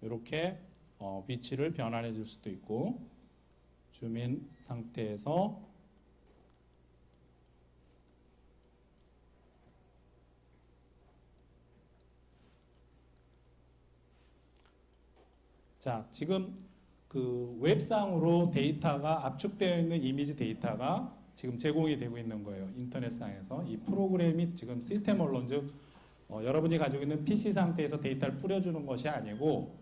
이렇게 위치를 변환해 줄 수도 있고, 줌인 상태에서 자, 지금 그 웹상으로 데이터가 압축되어 있는 이미지 데이터가 지금 제공이 되고 있는 거예요. 인터넷상에서. 이 프로그램이 지금 시스템 언론, 즉 여러분이 가지고 있는 PC 상태에서 데이터를 뿌려주는 것이 아니고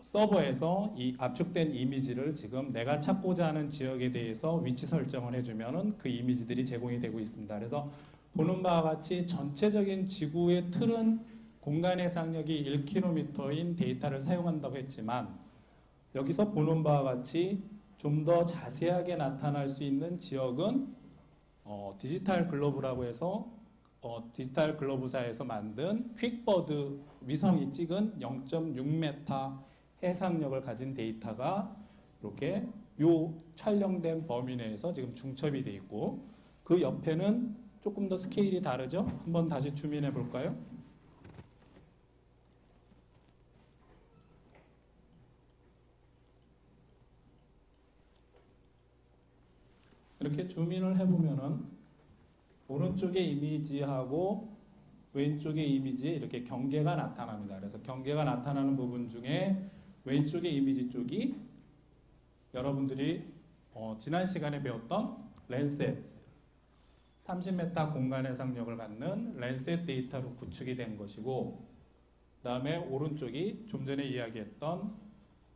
서버에서 이 압축된 이미지를 지금 내가 찾고자 하는 지역에 대해서 위치 설정을 해주면은 그 이미지들이 제공이 되고 있습니다. 그래서 보는 바와 같이 전체적인 지구의 틀은 공간 해상력이 1km인 데이터를 사용한다고 했지만, 여기서 보는 바와 같이 좀 더 자세하게 나타날 수 있는 지역은 디지털 글로브라고 해서 디지털 글로브사에서 만든 퀵버드 위성이 찍은 0.6m 해상력을 가진 데이터가 이렇게 요 촬영된 범위 내에서 지금 중첩이 되어 있고, 그 옆에는 조금 더 스케일이 다르죠? 한번 다시 줌인해 볼까요? 이렇게 줌인을 해보면은 오른쪽의 이미지하고 왼쪽의 이미지에 이렇게 경계가 나타납니다. 그래서 경계가 나타나는 부분 중에 왼쪽의 이미지 쪽이 여러분들이 지난 시간에 배웠던 랜셋 30m 공간 해상력을 갖는 랜셋 데이터로 구축이 된 것이고, 그 다음에 오른쪽이 좀 전에 이야기했던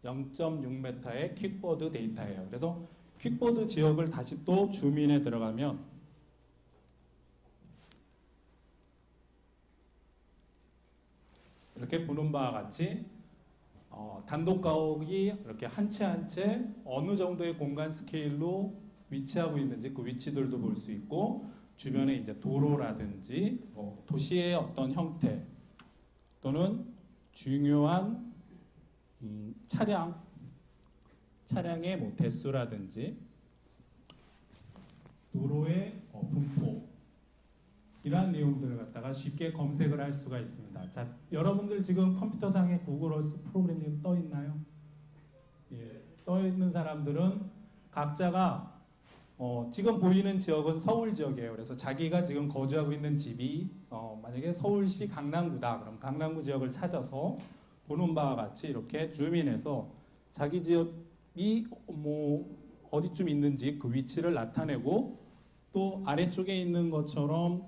0.6m의 퀵보드 데이터예요. 그래서 퀵보드 지역을 다시 또 줌인에 들어가면 이렇게 보는 바와 같이 단독 가옥이 이렇게 한 채 한 채 어느 정도의 공간 스케일로 위치하고 있는지 그 위치들도 볼 수 있고, 주변에 이제 도로라든지 도시의 어떤 형태 또는 중요한 차량의 뭐 대수라든지 도로의 분포, 이러한 내용들을 갖다가 쉽게 검색을 할 수가 있습니다. 자, 여러분들 지금 컴퓨터상에 구글 어스 프로그램이 떠 있나요? 예, 떠 있는 사람들은 각자가 지금 보이는 지역은 서울 지역이에요. 그래서 자기가 지금 거주하고 있는 집이 만약에 서울시 강남구다. 그럼 강남구 지역을 찾아서 보는 바와 같이 이렇게 줌인해서 자기 지역이 뭐 어디쯤 있는지 그 위치를 나타내고, 또 아래쪽에 있는 것처럼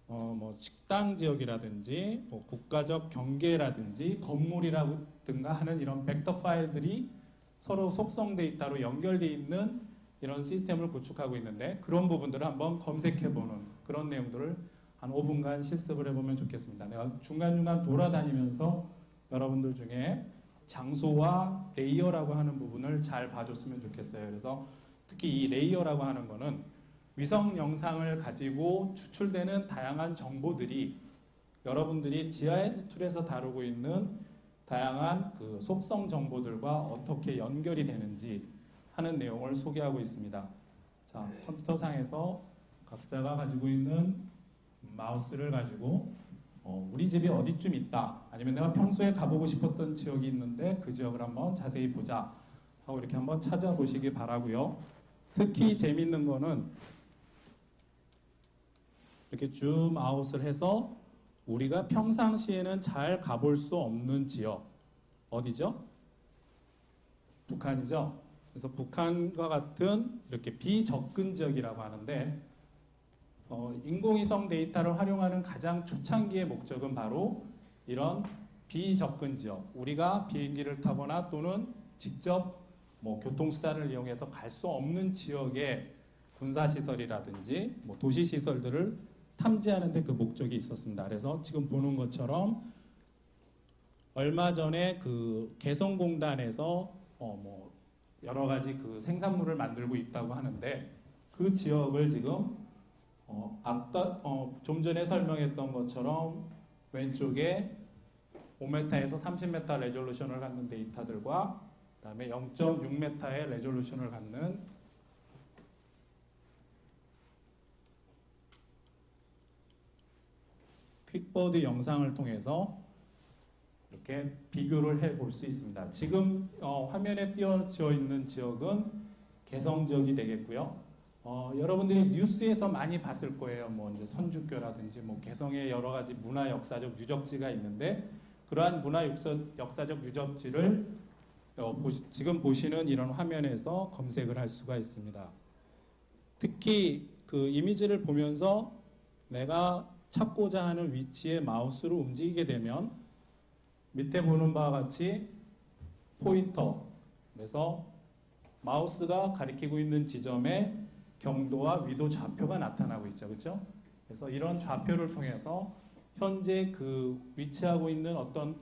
뭐 식당 지역이라든지 뭐 국가적 경계라든지 건물이라든가 하는 이런 벡터 파일들이 서로 속성 데이터로 연결되어 있는 이런 시스템을 구축하고 있는데, 그런 부분들을 한번 검색해보는 그런 내용들을 한 5분간 실습을 해보면 좋겠습니다. 내가 중간중간 돌아다니면서 여러분들 중에 장소와 레이어라고 하는 부분을 잘 봐줬으면 좋겠어요. 그래서 특히 이 레이어라고 하는 거는 위성 영상을 가지고 추출되는 다양한 정보들이 여러분들이 GIS 툴에서 다루고 있는 다양한 그 속성 정보들과 어떻게 연결이 되는지 하는 내용을 소개하고 있습니다. 자, 컴퓨터상에서 각자가 가지고 있는 마우스를 가지고 우리 집이 어디쯤 있다, 아니면 내가 평소에 가보고 싶었던 지역이 있는데 그 지역을 한번 자세히 보자 하고 이렇게 한번 찾아보시기 바라고요. 특히 재밌는 거는 이렇게 줌 아웃을 해서 우리가 평상시에는 잘 가볼 수 없는 지역, 어디죠? 북한이죠. 그래서 북한과 같은 이렇게 비접근 지역이라고 하는데, 인공위성 데이터를 활용하는 가장 초창기의 목적은 바로 이런 비접근 지역, 우리가 비행기를 타거나 또는 직접 뭐 교통수단을 이용해서 갈 수 없는 지역의 군사시설이라든지 뭐 도시시설들을 탐지하는 데 그 목적이 있었습니다. 그래서 지금 보는 것처럼 얼마 전에 그 개성공단에서 뭐 여러 가지 그 생산물을 만들고 있다고 하는데, 그 지역을 지금 아까 좀 전에 설명했던 것처럼 왼쪽에 5m에서 30m 레졸루션을 갖는 데이터들과 그 다음에 0.6m의 레졸루션을 갖는 퀵보드 영상을 통해서 이렇게 비교를 해 볼 수 있습니다. 지금 화면에 띄어져 있는 지역은 개성 지역이 되겠고요. 여러분들이 뉴스에서 많이 봤을 거예요. 뭐 이제 선주교라든지 뭐 개성의 여러 가지 문화 역사적 유적지가 있는데 그러한 문화 역사적 유적지를 지금 보시는 이런 화면에서 검색을 할 수가 있습니다. 특히 그 이미지를 보면서 내가 찾고자 하는 위치에 마우스를 움직이게 되면 밑에 보는 바와 같이 포인터, 그래서 마우스가 가리키고 있는 지점에 경도와 위도 좌표가 나타나고 있죠. 그렇죠? 그래서 이런 좌표를 통해서 현재 그 위치하고 있는 어떤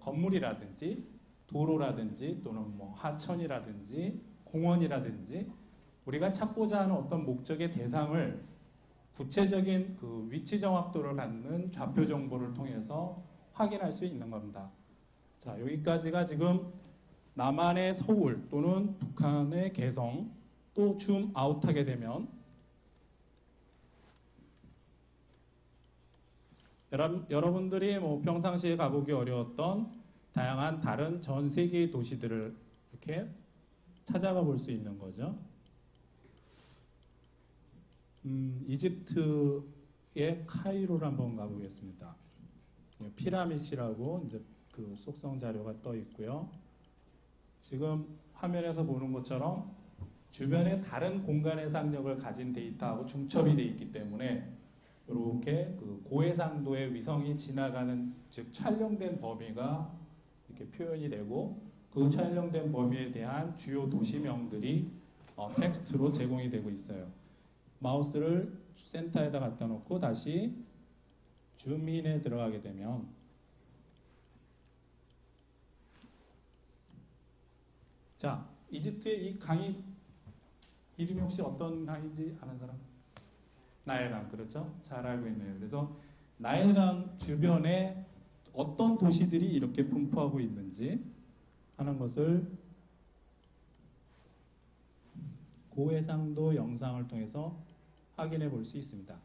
건물이라든지 도로라든지 또는 뭐 하천이라든지 공원이라든지 우리가 찾고자 하는 어떤 목적의 대상을 구체적인 그 위치 정확도를 갖는 좌표 정보를 통해서 확인할 수 있는 겁니다. 자, 여기까지가 지금 남한의 서울 또는 북한의 개성, 또 줌 아웃하게 되면 여러분들이 뭐 평상시에 가보기 어려웠던 다양한 다른 전 세계의 도시들을 이렇게 찾아가 볼 수 있는 거죠. 이집트의 카이로를 한번 가보겠습니다. 피라미드라고 이제 그 속성 자료가 떠 있고요. 지금 화면에서 보는 것처럼 주변에 다른 공간 해상력을 가진 데이터하고 중첩이 되어 있기 때문에 이렇게 그 고해상도의 위성이 지나가는 즉 촬영된 범위가 이렇게 표현이 되고 그 촬영된 범위에 대한 주요 도시명들이 텍스트로 제공이 되고 있어요. 마우스를 센터에다 갖다 놓고 다시 줌인에 들어가게 되면 자, 이집트의 이 강이 이름이 혹시 어떤 강인지 아는 사람? 나일강, 그렇죠? 잘 알고 있네요. 그래서 나일강 주변에 어떤 도시들이 이렇게 분포하고 있는지 하는 것을 고해상도 영상을 통해서 확인해 볼 수 있습니다.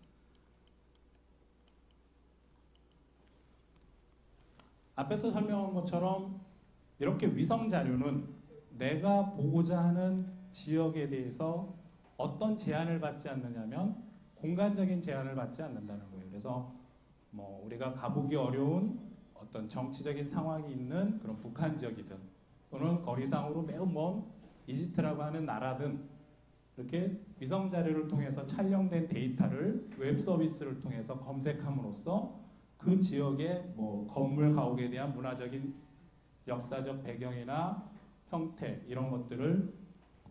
앞에서 설명한 것처럼 이렇게 위성 자료는 내가 보고자 하는 지역에 대해서 어떤 제한을 받지 않느냐면 공간적인 제한을 받지 않는다는 거예요. 그래서 뭐 우리가 가보기 어려운 어떤 정치적인 상황이 있는 그런 북한 지역이든 또는 거리상으로 매우 먼 이집트라고 하는 나라든 이렇게 위성 자료를 통해서 촬영된 데이터를 웹 서비스를 통해서 검색함으로써 그 지역의 뭐 건물 가옥에 대한 문화적인 역사적 배경이나 형태 이런 것들을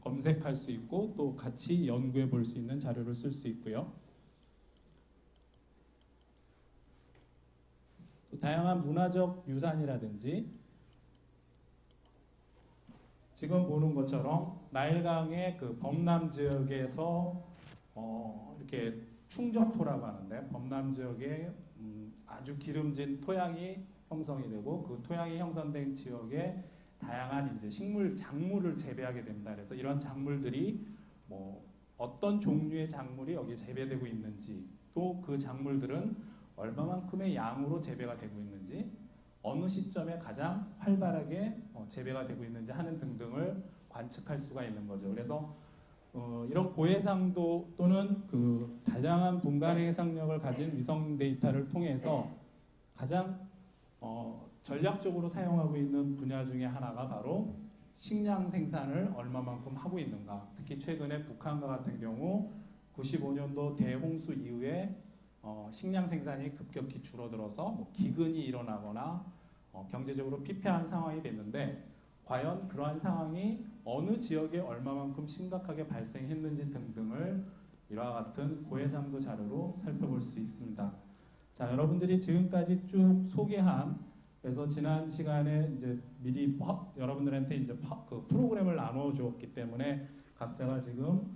검색할 수 있고 또 같이 연구해 볼 수 있는 자료를 쓸 수 있고요. 또 다양한 문화적 유산이라든지 지금 보는 것처럼 나일강의 그 범람 지역에서 이렇게 충적토라고 하는데 범람 지역에 아주 기름진 토양이 형성이 되고 그 토양이 형성된 지역에 다양한 이제 식물 작물을 재배하게 됩니다. 그래서 이런 작물들이 뭐 어떤 종류의 작물이 여기에 재배되고 있는지 또 그 작물들은 얼마만큼의 양으로 재배가 되고 있는지 어느 시점에 가장 활발하게 재배가 되고 있는지 하는 등등을 관측할 수가 있는 거죠. 그래서 이런 고해상도 또는 그 다양한 분간의 해상력을 가진 위성 데이터를 통해서 가장 전략적으로 사용하고 있는 분야 중에 하나가 바로 식량 생산을 얼마만큼 하고 있는가. 특히 최근에 북한과 같은 경우 95년도 대홍수 이후에 식량 생산이 급격히 줄어들어서 뭐 기근이 일어나거나 경제적으로 피폐한 상황이 됐는데 과연 그러한 상황이 어느 지역에 얼마만큼 심각하게 발생했는지 등등을 이와 같은 고해상도 자료로 살펴볼 수 있습니다. 자, 여러분들이 지금까지 쭉 소개한 그래서 지난 시간에 이제 미리 여러분들한테 이제 그 프로그램을 나눠 주었기 때문에 각자가 지금